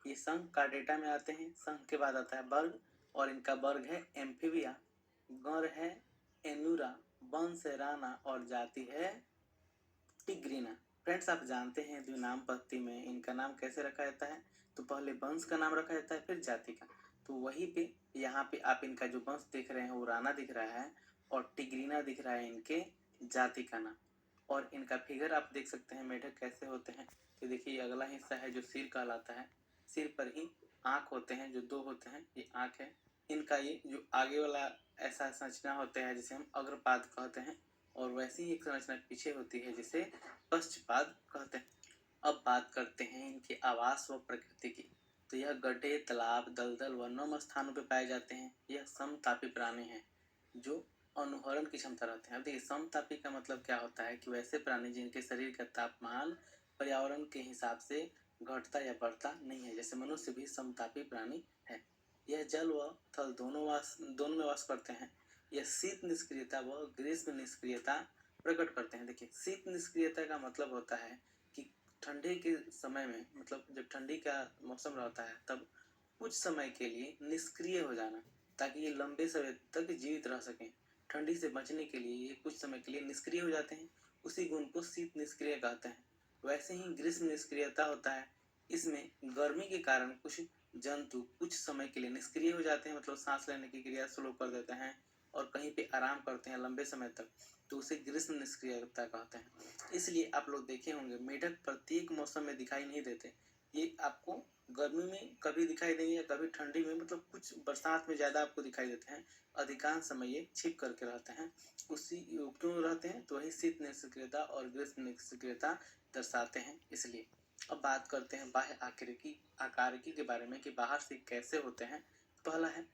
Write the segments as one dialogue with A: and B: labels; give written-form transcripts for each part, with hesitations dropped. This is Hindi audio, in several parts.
A: ये संघ का डेटा में आते हैं। संघ के बाद आता है वर्ग और इनका वर्ग है एम्फीबिया, गण है एनुरा, वंश है राना और जाति है टिग्रीना। फ्रेंड्स आप जानते हैं जो नाम पत्ती में इनका नाम कैसे रखा जाता है, तो पहले वंश का नाम रखा जाता है फिर जाति का। तो वहीं पे यहाँ पे आप इनका जो वंश देख रहे हैं वो राणा दिख रहा है और टिग्रीना दिख रहा है इनके जाति का नाम। और इनका फिगर आप देख सकते हैं मेढक कैसे होते हैं। तो देखिए अगला हिस्सा है जो सिर कहलाता है, सिर पर ही आँख होते हैं जो दो होते हैं, ये आँख है इनका। ये जो आगे वाला ऐसा संरचना होता है जिसे हम अग्रपाद कहते हैं और वैसी ही एक संरचना पीछे होती है जिसे पश्चपाद कहते हैं। अब बात करते हैं इनके आवास व प्रकृति की। तो यह गड्ढे, तालाब, दलदल व नम स्थानों पर पाए जाते हैं। यह समतापी प्राणी हैं जो अनुहरण की क्षमता रखते हैं। अब देखिए समतापी का मतलब क्या होता है कि वैसे प्राणी जिनके शरीर का तापमान पर्यावरण के हिसाब से घटता या बढ़ता नहीं है, जैसे मनुष्य भी समतापी प्राणी है। यह जल व थल दोनों में वास करते हैं। यह शीत निष्क्रियता व ग्रीष्म निष्क्रियता प्रकट करते हैं। देखिए शीत निष्क्रियता का मतलब होता है कि ठंडी के समय में, मतलब जब ठंडी का मौसम रहता है तब कुछ समय के लिए निष्क्रिय हो जाना ताकि ये लंबे समय तक जीवित रह सकें। ठंडी से बचने के लिए ये कुछ समय के लिए निष्क्रिय हो जाते हैं, उसी गुण को शीत निष्क्रिय कहते हैं। वैसे ही ग्रीष्म निष्क्रियता होता है, इसमें गर्मी के कारण कुछ जंतु कुछ समय के लिए निष्क्रिय हो जाते हैं, मतलब सांस लेने की क्रिया स्लो कर देते हैं और कहीं पे आराम करते हैं लंबे समय तक, तो उसे ग्रीष्म निष्क्रियता कहते हैं। इसलिए आप लोग देखे होंगे मेढक प्रत्येक मौसम में दिखाई नहीं देते। ये आपको गर्मी में कभी दिखाई देंगे या कभी ठंडी में, मतलब कुछ बरसात में ज़्यादा आपको दिखाई देते हैं। अधिकांश समय ये छिप करके रहते हैं। उसी क्यों रहते हैं, तो वही शीत निष्क्रियता और ग्रीष्म निष्क्रियता दर्शाते हैं इसलिए। अब बात करते हैं बाह्य आकारिकी के बारे में कि बाहर से कैसे होते हैं। पहला है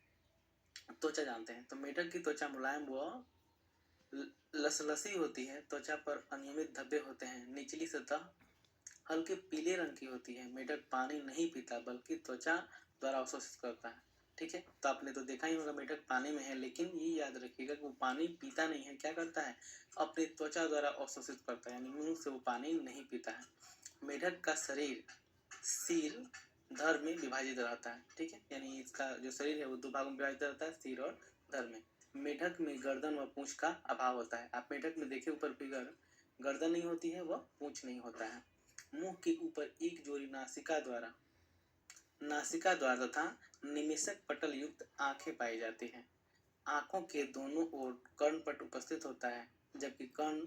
A: त्वचा जानते हैं। तो मेढक की त्वचा मुलायम व लसलसी होती है। त्वचा पर अनियमित धब्बे होते हैं। निचली सतह हल्के पीले रंग की होती है। मेढक पानी नहीं पीता बल्कि त्वचा द्वारा अवशोषित करता है। ठीक है, तो आपने तो देखा ही होगा मेढक पानी में है, लेकिन ये याद रखिएगा कि वो पानी पीता नहीं है, क्या करता है अपनी त्वचा द्वारा अवशोषित करता है, यानी मुंह से वो पानी नहीं पीता है। मेढक का शरीर सिर धड़ में विभाजित रहता है। ठीक है, यानी इसका जो शरीर है वो दो भागों में विभाजित रहता है, सिर और धड़ में। मेढक में गर्दन व पूंछ का अभाव होता है। आप मेढक में देखिए ऊपर फिगर, गर्दन नहीं होती है व पूंछ नहीं होता है। मुंह के ऊपर एक जोड़ी नासिका द्वार तथा निमिषक पटल युक्त आंखें पाई जाती हैं। आंखों के दोनों ओर कर्णपट उपस्थित होता है, जबकि कर्ण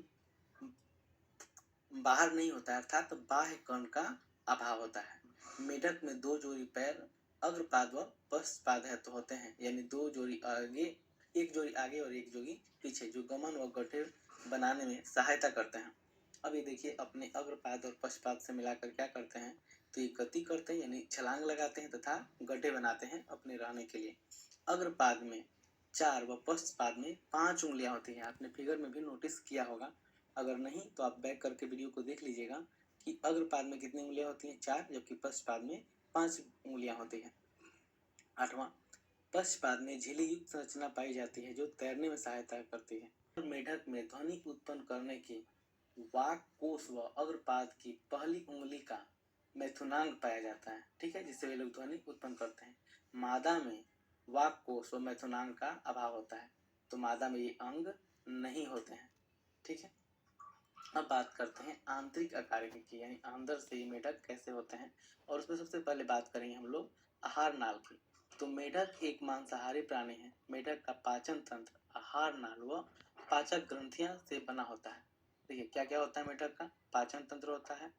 A: बाहर नहीं होता है, अर्थात बाह्य कर्ण का अभाव होता है। मेढक में दो जोड़ी पैर अग्रपाद व पश्चपाद है तो होते हैं, यानी दो जोड़ी आगे, एक जोड़ी आगे और एक जोड़ी पीछे, जो गमन व गठे बनाने में सहायता करते हैं। अब ये देखिए अपने अग्रपाद और पश्चपाद से मिलाकर क्या करते हैं, तो ये गति करते हैं यानी छलांग लगाते हैं तथा गड्ढे बनाते हैं अपने रहने के लिए। अग्रपाद में 4 व पश्चपाद में 5 उंगलियां होती हैं। आपने फिगर में भी नोटिस किया होगा, अगर नहीं तो आप बैक करके वीडियो को देख लीजिएगा कि अग्रपाद में कितनी उंगलियां होती हैं, 4, जबकि पश्चपाद में 5 उंगलियां होती हैं। 8वां, पश्चपाद में झिल्ली युक्त संरचना पाई जाती है जो तैरने में सहायता करती है। मेढक में ध्वनि उत्पन्न करने की वाक कोश व अग्रपाद की पहली उंगली का मैथुनांग पाया जाता है। ठीक है, जिससे वे लोग ध्वनि उत्पन्न करते हैं। मादा में वाक कोश व मैथुनांग का अभाव होता है, तो मादा में ये अंग नहीं होते हैं। ठीक है, अब बात करते हैं आंतरिक आकारिकी की, यानी अंदर से ये मेढक कैसे होते हैं। और उसमें सबसे पहले बात करेंगे हम लोग आहार नाल की। तो मेढक एक मांसाहारी प्राणी है। मेढक का पाचन तंत्र आहार नाल व पाचक ग्रंथियां से बना होता है। देखिए क्या क्या होता है मेढक का, पाचन तंत्र होता है,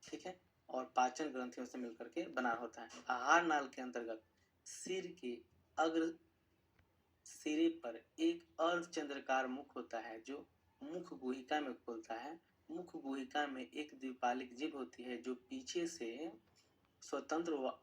A: ठीक है, और पाचन ग्रंथियों से मिलकर के बना होता है। आहार नाल के अंतर्गत सिर के अग्र सिरे पर एक अर्धचंद्राकार मुख होता है जो मुख गुहिका में खुलता है। मुख गुहिका में एक द्विपालिक जीभ होती है जो पीछे से स्वतंत्र व